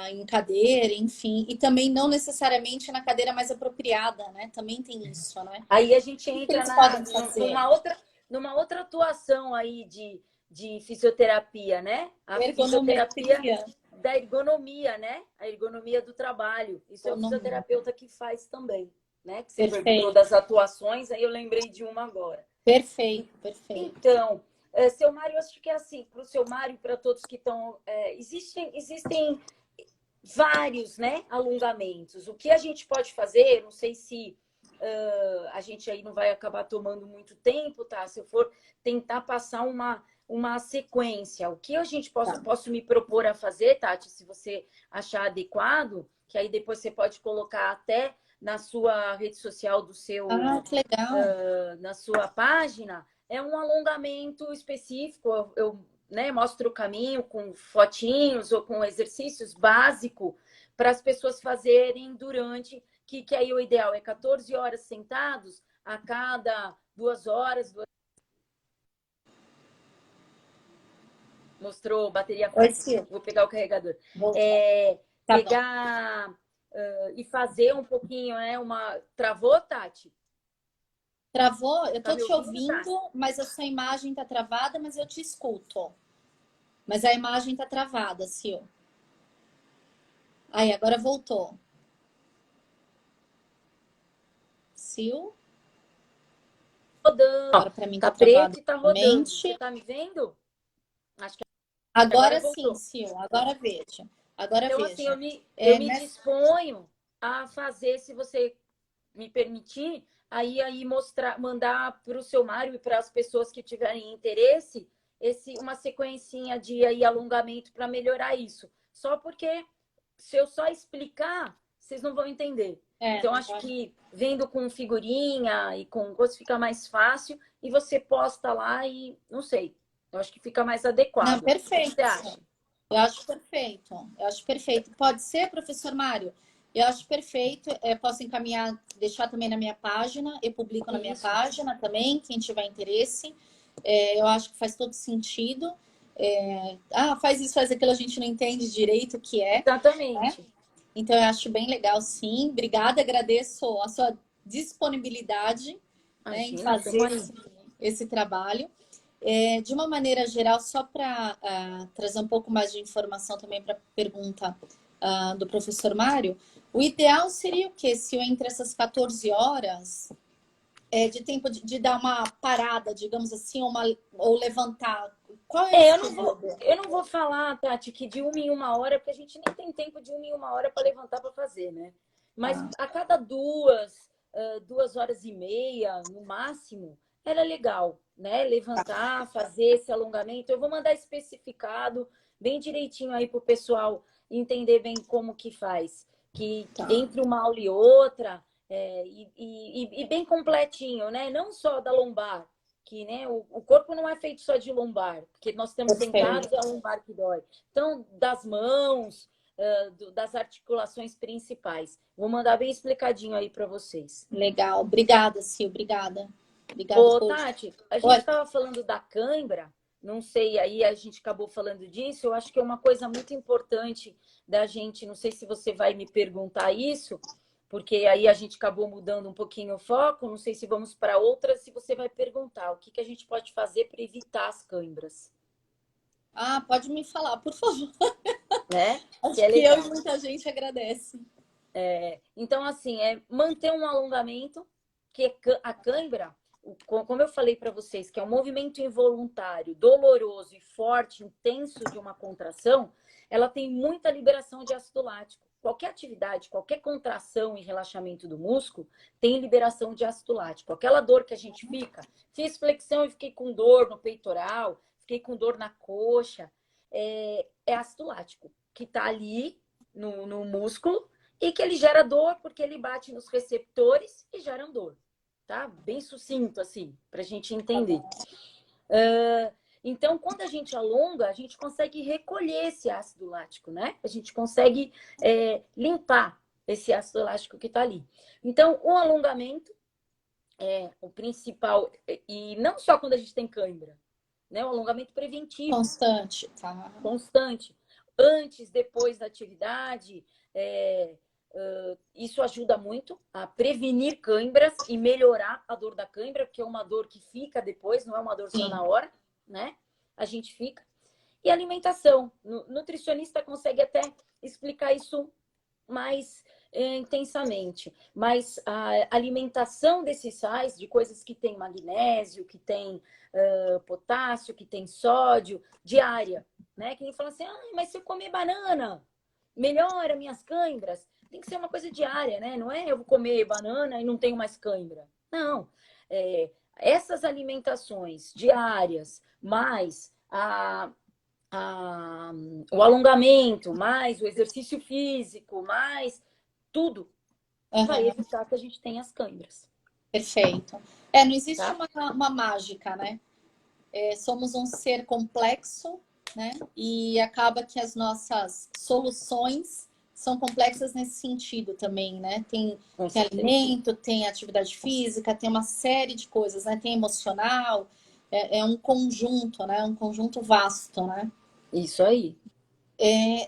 em cadeira, enfim. E também não necessariamente na cadeira mais apropriada, né? Também tem isso, né? Aí a gente entra numa outra atuação aí de fisioterapia, né? A fisioterapia da ergonomia, né? A ergonomia do trabalho. Isso é o fisioterapeuta que faz também, né? Que você perguntou das atuações, aí eu lembrei de uma agora. Perfeito. Então, seu Mário, eu acho que é assim, para o seu Mário e para todos que estão... existem vários, né, alongamentos. O que a gente pode fazer, não sei se a gente aí não vai acabar tomando muito tempo, tá? Se eu for tentar passar uma sequência, o que a gente posso me propor a fazer, Tati, se você achar adequado, que aí depois você pode colocar até na sua rede social do seu... que legal. Na sua página, é um alongamento específico. Eu mostro o caminho com fotinhos ou com exercícios básicos para as pessoas fazerem durante, que aí o ideal é 14 horas sentados, a cada 2 horas. Mostrou bateria fácil. Vou pegar o carregador. Pegar e fazer um pouquinho, né? Travou, Tati? Travou? Eu tô te ouvindo, mas a sua imagem tá travada, mas eu te escuto. Mas a imagem tá travada, Sil. Aí, agora voltou. Sil. Rodando. Agora para mim Tá tá preto e tá rodando. novamente. Você tá me vendo? Acho que Agora sim, voltou. Sil. Agora veja. Agora Então, assim, veja. eu me disponho a fazer, se você me permitir, aí mostrar, mandar para o seu Mário e para as pessoas que tiverem interesse, uma sequencinha de aí, alongamento para melhorar isso. Só porque se eu só explicar, vocês não vão entender. Então, acho que vendo com figurinha e com coisa fica mais fácil e você posta lá e não sei. Eu acho que fica mais adequado. Não, perfeito. O que você acha? Eu acho perfeito. Eu acho perfeito. Pode ser, professor Mário? Eu acho perfeito. Eu posso encaminhar, deixar também na minha página. Eu publico na minha página também, quem tiver interesse. Eu acho que faz todo sentido. Faz isso, faz aquilo, a gente não entende direito o que é. Exatamente. Né? Então, eu acho bem legal, sim. Obrigada, agradeço a sua disponibilidade, né, em fazer esse trabalho. De uma maneira geral, só para trazer um pouco mais de informação também para a pergunta do professor Mário, o ideal seria o quê? Se eu entre essas 14 horas de tempo de dar uma parada, digamos assim, ou levantar. Qual é eu não vou falar, Tati, que de 1 em 1 hora, porque a gente nem tem tempo de 1 em 1 hora para levantar para fazer, né? Mas a cada 2 horas e meia, no máximo, era legal, né? Levantar, fazer esse alongamento. Eu vou mandar especificado, bem direitinho aí para o pessoal entender bem como que faz. Que entre uma aula e outra, e bem completinho, né? Não só da lombar, que né, o corpo não é feito só de lombar, porque nós estamos sentados, é a lombar que dói. Então, das mãos, das articulações principais. Vou mandar bem explicadinho aí para vocês. Legal. Obrigada, Sil. Obrigada. Ô, Tati, a gente estava falando da cãibra, não sei, aí a gente acabou falando disso, eu acho que é uma coisa muito importante da gente, não sei se você vai me perguntar isso, porque aí a gente acabou mudando um pouquinho o foco, não sei se vamos para outra, se você vai perguntar o que a gente pode fazer para evitar as cãibras. Pode me falar, por favor. Né? Acho que eu e muita gente agradece. Então, assim, manter um alongamento, que a cãibra, como eu falei para vocês, que é um movimento involuntário, doloroso e forte, intenso de uma contração, ela tem muita liberação de ácido lático. Qualquer atividade, qualquer contração e relaxamento do músculo tem liberação de ácido lático. Aquela dor que a gente fiz flexão e fiquei com dor no peitoral, fiquei com dor na coxa, é ácido lático, que está ali no músculo e que ele gera dor porque ele bate nos receptores e gera dor. Tá? Bem sucinto, assim, para a gente entender. Então, quando a gente alonga, a gente consegue recolher esse ácido lático, né? A gente consegue limpar esse ácido lático que está ali. Então, o alongamento é o principal, e não só quando a gente tem cãibra, né? O alongamento preventivo. Constante, tá? Constante. Antes, depois da atividade, isso ajuda muito a prevenir cãibras e melhorar a dor da cãibra, porque é uma dor que fica depois, não é uma dor só na hora, né? A gente fica. E alimentação. Nutricionista consegue até explicar isso mais intensamente. Mas a alimentação desses sais, de coisas que tem magnésio, que tem potássio, que tem sódio, diária, né? Que nem fala assim, mas se eu comer banana, melhora minhas cãibras. Tem que ser uma coisa diária, né? Não é eu vou comer banana e não tenho mais cãibra. Não. Essas alimentações diárias, mais o alongamento, mais o exercício físico, mais tudo, vai evitar que a gente tenha as cãibras. Perfeito. Não existe uma mágica, né? Somos um ser complexo, né? E acaba que as nossas soluções são complexas nesse sentido também, né? Tem alimento, tem atividade física, tem uma série de coisas, né? Tem emocional, um conjunto, né? Um conjunto vasto, né? Isso aí.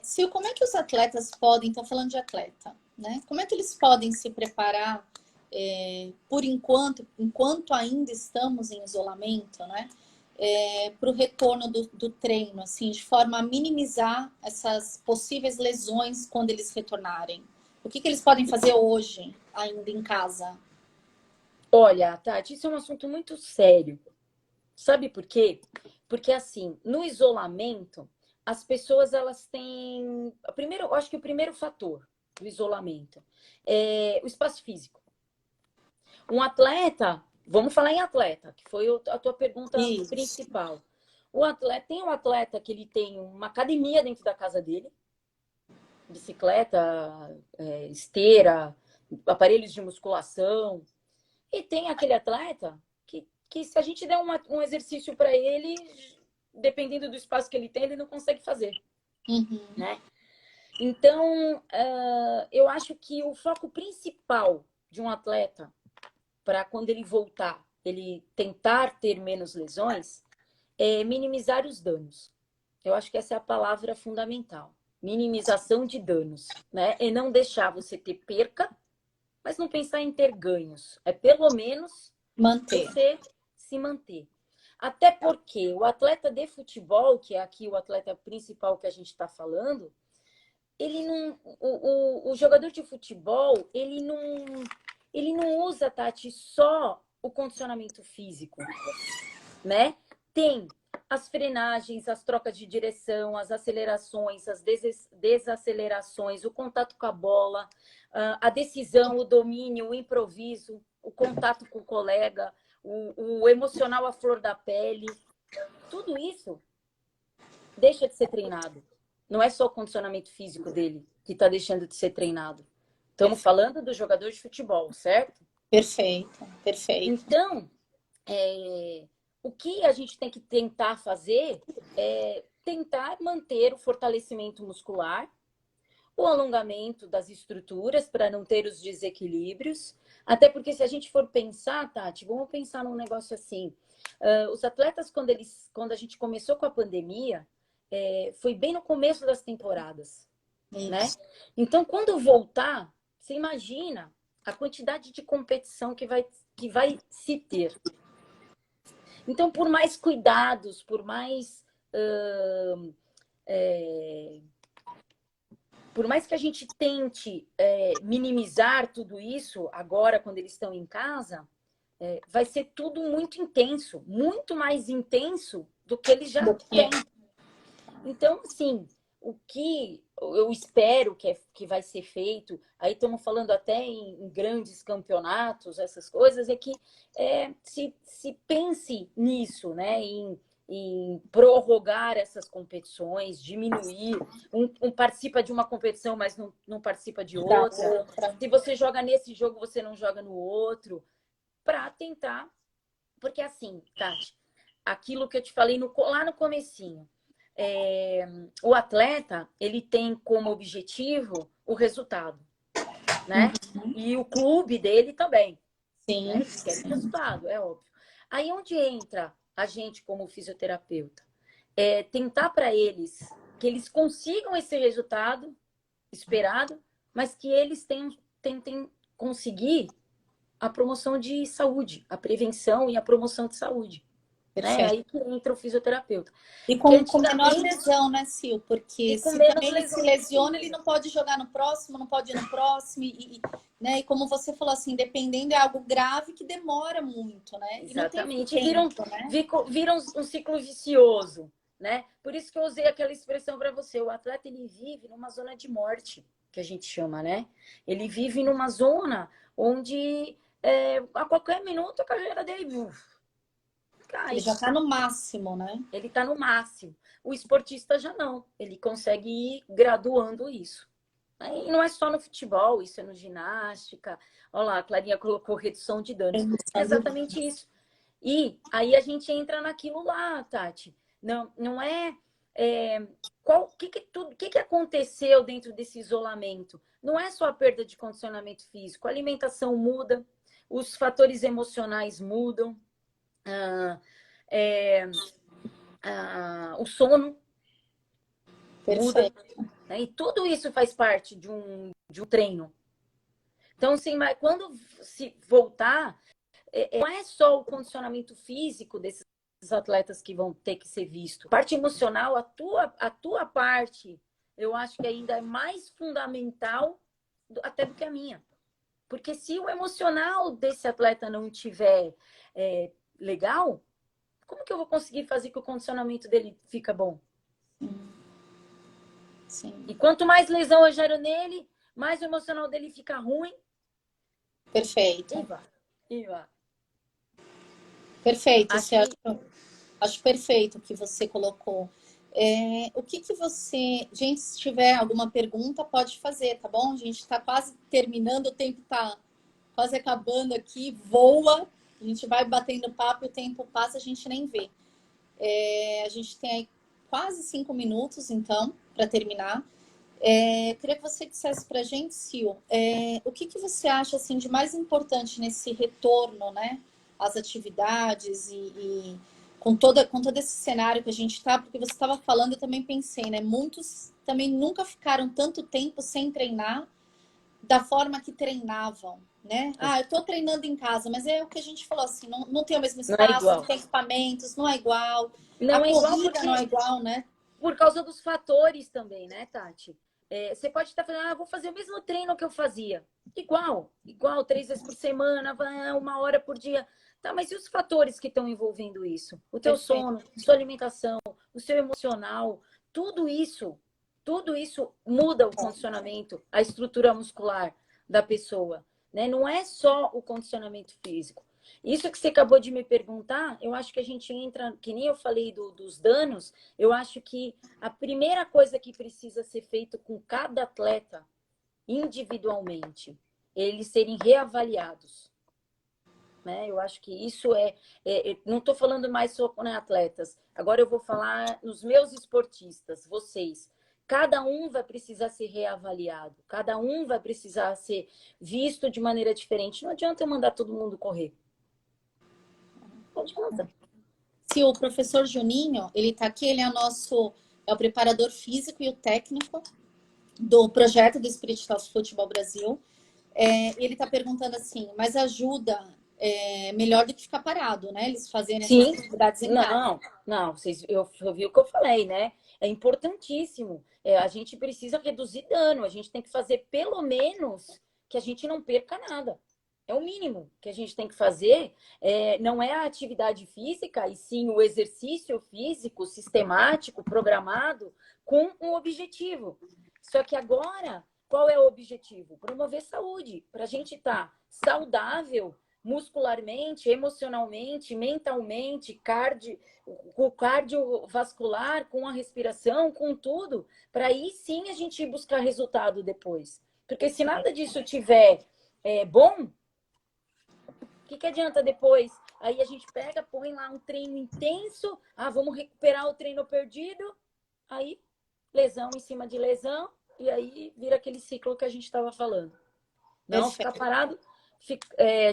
Sil, como é que os atletas podem, então falando de atleta, né? Como é que eles podem se preparar por enquanto ainda estamos em isolamento, né? Para o retorno do treino, assim, de forma a minimizar essas possíveis lesões quando eles retornarem. O que eles podem fazer hoje, ainda em casa? Olha, Tati, isso é um assunto muito sério. Sabe por quê? Porque, assim, no isolamento, as pessoas, elas têm... Primeiro, eu acho que o primeiro fator do isolamento é o espaço físico. Um atleta, vamos falar em atleta, que foi a tua pergunta Isso. principal. O atleta, tem um atleta que ele tem uma academia dentro da casa dele, bicicleta, esteira, aparelhos de musculação. E tem aquele atleta que se a gente der um exercício para ele, dependendo do espaço que ele tem, ele não consegue fazer. Uhum. Né? Então, eu acho que o foco principal de um atleta, para quando ele voltar, ele tentar ter menos lesões, é minimizar os danos. Eu acho que essa é a palavra fundamental. Minimização de danos, né? E não deixar você ter perca, mas não pensar em ter ganhos. É pelo menos Manter. você se manter. Até porque o atleta de futebol, que é aqui o atleta principal que a gente está falando, ele não, o jogador de futebol, ele não usa, Tati, só o condicionamento físico, né? Tem as frenagens, as trocas de direção, as acelerações, as desacelerações, o contato com a bola, a decisão, o domínio, o improviso, o contato com o colega, o emocional à flor da pele. Tudo isso deixa de ser treinado. Não é só o condicionamento físico dele que está deixando de ser treinado. Estamos falando do jogador de futebol, certo? Perfeito, perfeito. Então, o que a gente tem que tentar fazer é tentar manter o fortalecimento muscular, o alongamento das estruturas para não ter os desequilíbrios. Até porque se a gente for pensar, Tati, vamos pensar num negócio assim. Os atletas, quando a gente começou com a pandemia, foi bem no começo das temporadas, né? Então, quando voltar, você imagina a quantidade de competição que vai se ter. Então, por mais cuidados, por mais que a gente tente minimizar tudo isso agora, quando eles estão em casa, vai ser tudo muito intenso, muito mais intenso do que eles já têm. Então, assim, o que eu espero que vai ser feito, aí estamos falando até em grandes campeonatos, essas coisas, é que se pense nisso, né? Em prorrogar essas competições, diminuir. Um participa de uma competição, mas não participa de outra. Se você joga nesse jogo, você não joga no outro. Para tentar... Porque assim, Tati, aquilo que eu te falei lá no comecinho, o atleta, ele tem como objetivo o resultado, né? Uhum. E o clube dele também. Sim. Né? Eles querem resultado, é óbvio. Aí onde entra a gente como fisioterapeuta? Tentar para eles que eles consigam esse resultado esperado, mas que eles tentem conseguir a promoção de saúde, a prevenção e a promoção de saúde. Né? Aí que entra o fisioterapeuta. E com menor lesão, né, Sil? Porque se também ele se lesiona, ele não pode jogar no próximo, não pode ir no próximo. Né? E como você falou, assim, dependendo, é algo grave que demora muito, né? Exatamente. E não tem tempo, Viram um ciclo vicioso, né? Por isso que eu usei aquela expressão para você. O atleta, ele vive numa zona de morte, que a gente chama, né? Ele vive numa zona onde a qualquer minuto a carreira dele cai. Ele já está no máximo, né? Ele está no máximo. O esportista já não. Ele consegue ir graduando isso. E não é só no futebol, isso é no ginástica. Olha lá, a Clarinha colocou redução de danos. É exatamente isso. E aí a gente entra naquilo lá, Tati. Não é... O que aconteceu dentro desse isolamento? Não é só a perda de condicionamento físico. A alimentação muda, os fatores emocionais mudam. O sono muda, né? E tudo isso faz parte de um treino. Então, assim, quando se voltar, não é só o condicionamento físico desses atletas que vão ter que ser visto. A parte emocional, a tua parte, eu acho que ainda é mais fundamental até do que a minha. Porque se o emocional desse atleta não tiver legal, como que eu vou conseguir fazer que o condicionamento dele fica bom? Sim. E quanto mais lesão eu gero nele, mais o emocional dele fica ruim. Perfeito. E vai. Perfeito. Acho Acho perfeito o que você colocou. O que você... Gente, se tiver alguma pergunta, pode fazer, tá bom? A gente está quase terminando, o tempo está quase acabando aqui, voa. A gente vai batendo papo e o tempo passa, a gente nem vê. A gente tem aí quase 5 minutos, então, para terminar. Queria que você dissesse para a gente, Sil, o que você acha assim, de mais importante nesse retorno, né, às atividades e com todo esse cenário que a gente está, porque você estava falando, eu também pensei, né, muitos também nunca ficaram tanto tempo sem treinar da forma que treinavam, né? Eu estou treinando em casa, mas é o que a gente falou assim, não tem o mesmo não é espaço, igual. não tem equipamentos, não é igual. A Não é igual corrida não é igual, né? por causa dos fatores também, né, Tati? Você pode estar falando, vou fazer o mesmo treino que eu fazia. Igual, 3 vezes por semana, 1 hora por dia. Tá, mas e os fatores que estão envolvendo isso? O teu Perfeito. sono, sua alimentação, o seu emocional, tudo isso muda o condicionamento, a estrutura muscular da pessoa, né? Não é só o condicionamento físico. Isso que você acabou de me perguntar, eu acho que a gente entra, que nem eu falei dos danos, eu acho que a primeira coisa que precisa ser feito com cada atleta, individualmente, eles serem reavaliados. Né? Eu acho que isso não estou falando mais só com atletas, agora eu vou falar nos meus esportistas, vocês. Cada um vai precisar ser reavaliado, cada um vai precisar ser visto de maneira diferente. Não adianta eu mandar todo mundo correr. Não adianta. Se o professor Juninho, ele está aqui, ele é o preparador físico e o técnico do projeto do Spirit of Futebol Brasil. Ele está perguntando assim, mas ajuda melhor do que ficar parado, né? Eles fazerem essas atividades em casa. Não, eu vi o que eu falei, né? É importantíssimo. A gente precisa reduzir dano, a gente tem que fazer pelo menos que a gente não perca nada. É o mínimo que a gente tem que fazer. Não é a atividade física, e sim o exercício físico sistemático, programado, com um objetivo. Só que agora, qual é o objetivo? Promover saúde, para a gente estar saudável muscularmente, emocionalmente, mentalmente, o cardiovascular, com a respiração, com tudo, para aí sim a gente buscar resultado depois. Porque se nada disso tiver bom, o que adianta depois? Aí a gente pega, põe lá um treino intenso, vamos recuperar o treino perdido, aí lesão em cima de lesão, e aí vira aquele ciclo que a gente estava falando. Não Perfeito. ficar parado.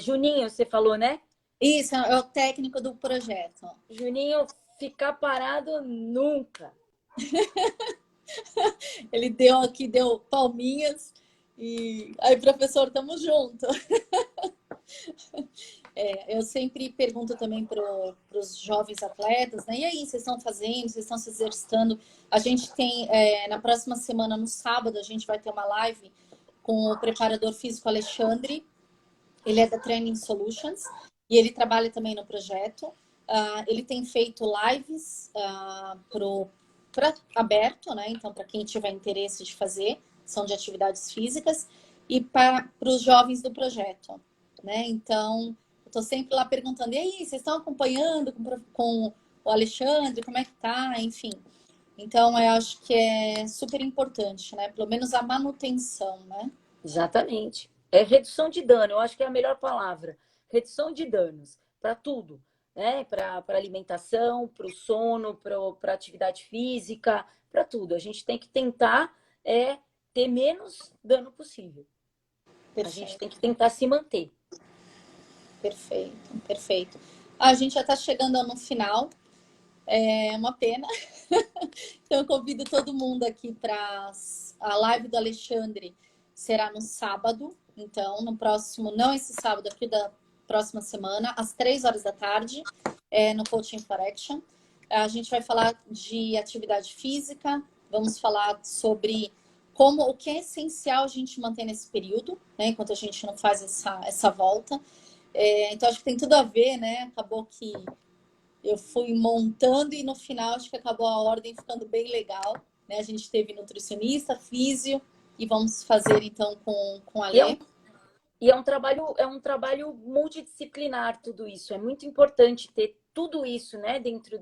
Juninho, você falou, né? Isso, é o técnico do projeto. Juninho, ficar parado nunca. Ele deu palminhas. E aí, professor, tamo junto. Eu sempre pergunto também para os jovens atletas, né? E aí, vocês estão fazendo, vocês estão se exercitando? A gente tem, na próxima semana, no sábado, a gente vai ter uma live com o preparador físico Alexandre. Ele é da Training Solutions e ele trabalha também no projeto. Ele tem feito lives para aberto, né? Então, para quem tiver interesse de fazer, são de atividades físicas, e para os jovens do projeto, né? Então, eu estou sempre lá perguntando, e aí, vocês estão acompanhando com o Alexandre, como é que tá? Enfim. Então, eu acho que é super importante, né? Pelo menos a manutenção, né? Exatamente. É redução de dano, eu acho que é a melhor palavra. Redução de danos para tudo, né? Para alimentação, para o sono, para atividade física, para tudo. A gente tem que tentar ter menos dano possível. Perfeito. A gente tem que tentar se manter. Perfeito, perfeito. A gente já está chegando no final. É uma pena. Então, eu convido todo mundo aqui para a live do Alexandre. Será no sábado. Então, no próximo, não esse sábado, aqui da próxima semana, às 3 horas da tarde, no Coaching for Action. A gente vai falar de atividade física, vamos falar sobre como o que é essencial a gente manter nesse período, né? Enquanto a gente não faz essa volta. Então, acho que tem tudo a ver, né? Acabou que eu fui montando e no final acho que acabou a ordem ficando bem legal, né? A gente teve nutricionista, físio e vamos fazer então com a Lê. E é um trabalho multidisciplinar tudo isso. É muito importante ter tudo isso, né, dentro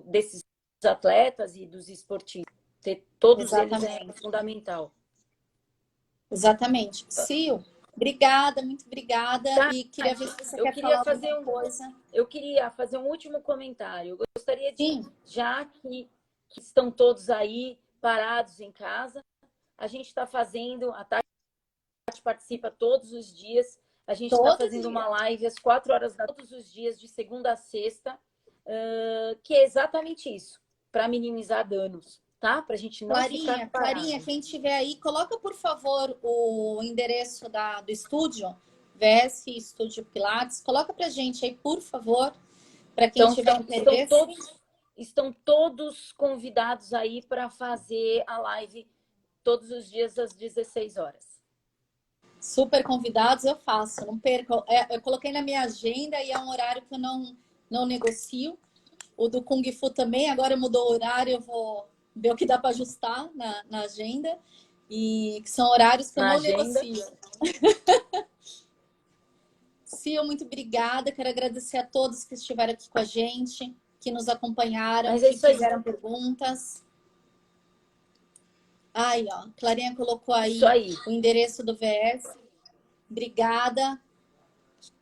desses atletas e dos esportistas. Ter todos eles é fundamental. Exatamente. Sil, obrigada, muito obrigada. Tá. E queria ver se você Eu quer queria falar fazer alguma coisa. Eu queria fazer um último comentário. Eu gostaria de, Sim. já que estão todos aí parados em casa, a gente está fazendo, a Tati participa todos os dias, a gente está fazendo uma live às 4 horas da todos os dias, de segunda a sexta, que é exatamente isso, para minimizar danos, tá? Para a gente não ficar parado. Clarinha, quem tiver aí, coloca, por favor, o endereço do estúdio, VS Estúdio Pilates. Coloca pra gente aí, por favor, para quem tiver interesse. Estão todos convidados aí para fazer a live todos os dias às 16 horas. Super convidados, eu faço, não perco. Eu coloquei na minha agenda e é um horário que eu não negocio. O do Kung Fu também, agora mudou o horário, eu vou ver o que dá para ajustar na agenda. E que são horários que eu não negocio. Sil, muito obrigada. Quero agradecer a todos que estiveram aqui com a gente, que nos acompanharam, que fizeram perguntas. Aí, ó, Clarinha colocou aí o endereço do VS. Obrigada.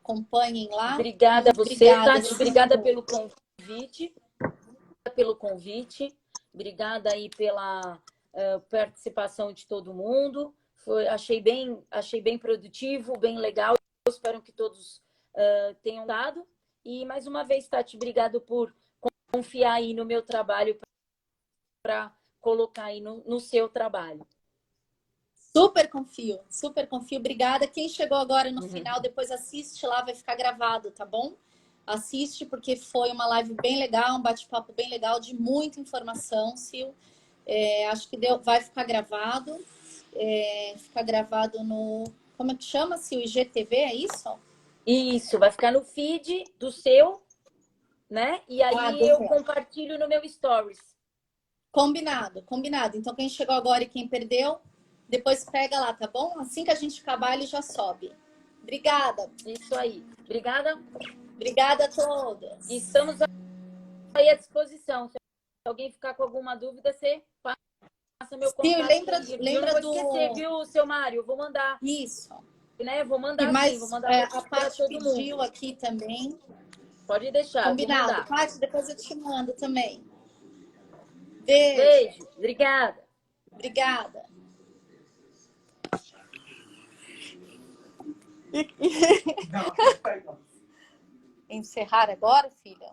Acompanhem lá. Obrigada a você, Tati. Obrigada pelo convite. Obrigada aí pela participação de todo mundo. Achei bem produtivo, bem legal. Eu espero que todos tenham dado. E mais uma vez, Tati, obrigado por confiar aí no meu trabalho para colocar aí no seu trabalho. Super confio. Obrigada. Quem chegou agora no final, depois assiste lá, vai ficar gravado, tá bom? Assiste, porque foi uma live bem legal, um bate-papo bem legal, de muita informação, Sil. Acho que vai ficar gravado. Fica gravado no... Como é que chama, Sil? IGTV, é isso? Isso, vai ficar no feed do seu, né? E aí eu compartilho no meu Stories. Combinado. Então, quem chegou agora e quem perdeu, depois pega lá, tá bom? Assim que a gente acabar, ele já sobe. Obrigada. Isso aí. Obrigada. Obrigada a todas. Estamos aí à disposição. Se alguém ficar com alguma dúvida, você passa meu contato. Lembra eu não vou esquecer, viu, seu Mário? Eu vou mandar. Isso. Né? Vou mandar sim. Vou mandar a Paty pediu aqui também. Pode deixar. Combinado. Paty, depois eu te mando também. Beijo. Obrigada. Encerrar agora, filha?